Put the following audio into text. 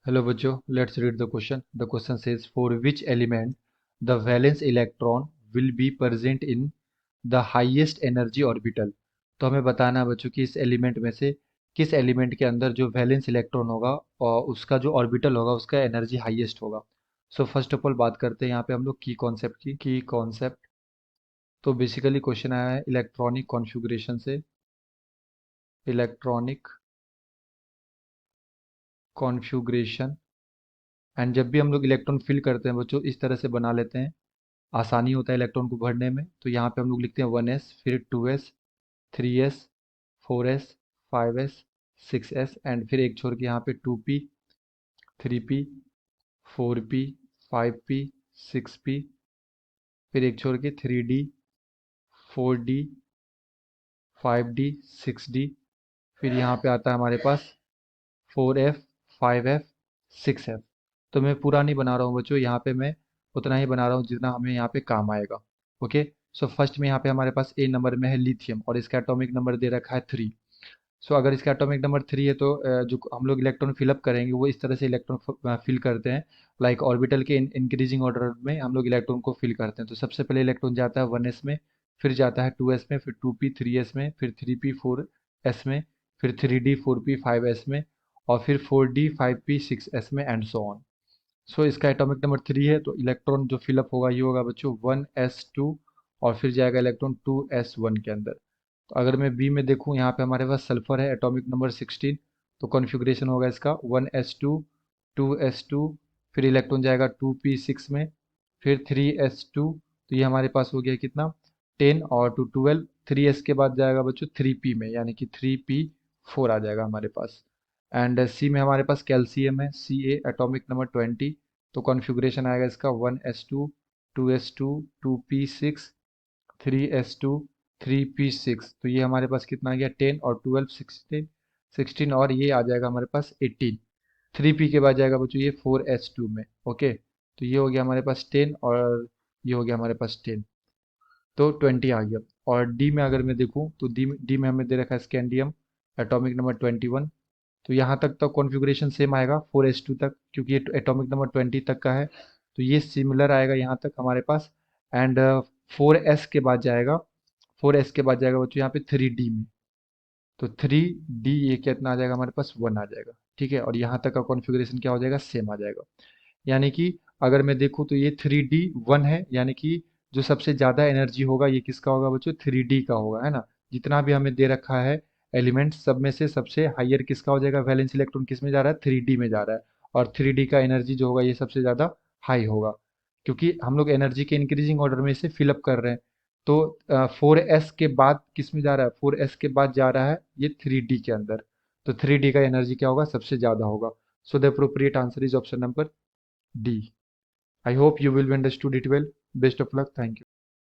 Hello बच्चों, let's read the question. The question says for which element the valence electron will be present in the highest energy orbital. तो हमें बताना है बच्चों कि इस एलिमेंट में से किस एलिमेंट के अंदर जो वैलेंस इलेक्ट्रॉन होगा और उसका जो ऑर्बिटल होगा उसका एनर्जी हाईएस्ट होगा. सो फर्स्ट ऑफ ऑल बात करते हैं यहाँ पे हम लोग की कॉन्सेप्ट. तो बेसिकली क्वेश्चन आया है इलेक्ट्रॉनिक कॉन्फ़िगरेशन से. Electronic configuration. एंड जब भी हम लोग इलेक्ट्रॉन फिल करते हैं बच्चों इस तरह से बना लेते हैं, आसानी होता है इलेक्ट्रॉन को भरने में. तो यहाँ पे हम लोग लिखते हैं 1s, फिर 2s, 3s, 4s, 5s, 6s and फिर एक छोड़ के यहाँ पे 2p, 3p, 4p, 5p, 6p, फिर एक छोड़ के 3d, 4d, 5d, 6d, फिर यहाँ पे आता है हमारे पास 4f, 5f, 6f. तो मैं पूरा नहीं बना रहा हूँ बच्चों, यहाँ पे मैं उतना ही बना रहा हूँ जितना हमें यहाँ पे काम आएगा. ओके. सो फर्स्ट में यहाँ पे हमारे पास ए नंबर में है लिथियम और इसका एटॉमिक नंबर दे रखा है 3. सो अगर इसका एटॉमिक नंबर 3 है तो जो हम लोग इलेक्ट्रॉन फिलअप करेंगे वो इस तरह से इलेक्ट्रॉन फिल करते हैं. लाइक ऑर्बिटल के इंक्रीजिंग ऑर्डर में हम लोग इलेक्ट्रॉन को फिल करते हैं. तो सबसे पहले इलेक्ट्रॉन जाता है 1s में, फिर जाता है 2s में, फिर 2p 3s में, फिर 3p 4s में, फिर 3d 4p 5s में, और फिर 4d 5p 6s में एंड सो ऑन. सो इसका एटॉमिक नंबर 3 है तो इलेक्ट्रॉन जो फिलअप होगा ये होगा बच्चों 1s2 और फिर जाएगा इलेक्ट्रॉन 2s1 के अंदर. तो अगर मैं बी में देखूँ यहाँ पे हमारे पास सल्फर है एटॉमिक नंबर 16. तो कॉन्फ़िगरेशन होगा इसका 1s2, 2s2, फिर इलेक्ट्रॉन जाएगा 2p6 में, फिर 3s2. तो ये हमारे पास हो गया कितना 10 और 2 12. 3s के बाद जाएगा बच्चों 3p में यानी कि 3p4 आ जाएगा हमारे पास. एंड सी में हमारे पास कैल्शियम है Ca एटॉमिक नंबर 20. तो कॉन्फ़िगरेशन आएगा इसका 1s2, 2s2, 2p6, 3s2, 3p6. तो ये हमारे पास कितना आ गया 10 और 12 16, 16 और ये आ जाएगा हमारे पास 18. 3p के बाद जाएगा बच्चों ये 4s2 में. ओके. तो ये हो गया हमारे पास 10 और ये हो गया हमारे पास 10. तो 20 आ गया. और डी में अगर मैं देखूँ तो डी में हमें दे रखा है स्कैंडियम एटॉमिक नंबर 21. तो यहाँ तक तो कॉन्फ़िगरेशन सेम आएगा 4s2 तक क्योंकि ये एटॉमिक नंबर 20 तक का है. तो ये सिमिलर आएगा यहाँ तक हमारे पास. एंड 4s के बाद जाएगा 4s के बाद जाएगा बच्चों यहाँ पे 3d में. तो 3d ये कितना आ जाएगा हमारे पास 1 आ जाएगा. ठीक है. और यहाँ तक का कॉन्फ़िगरेशन क्या हो जाएगा सेम आ जाएगा. यानी कि अगर मैं देखूँ तो ये 3d 1 है यानी कि जो सबसे ज़्यादा एनर्जी होगा ये किसका होगा बच्चों 3d का होगा, है ना. जितना भी हमें दे रखा है एलिमेंट सब में से सबसे हाइयर किसका हो जाएगा वैलेंस इलेक्ट्रॉन किस में जा रहा है 3d में जा रहा है. और 3d का एनर्जी जो होगा ये सबसे ज़्यादा हाई होगा क्योंकि हम लोग एनर्जी के इंक्रीजिंग ऑर्डर में इसे फिलअप कर रहे हैं. तो 4s के बाद किस में जा रहा है 4s के बाद जा रहा है ये 3d के अंदर. तो 3d का एनर्जी क्या होगा सबसे ज़्यादा होगा. So the appropriate answer is option number D. I hope you will understood it well. Best of luck. Thank you.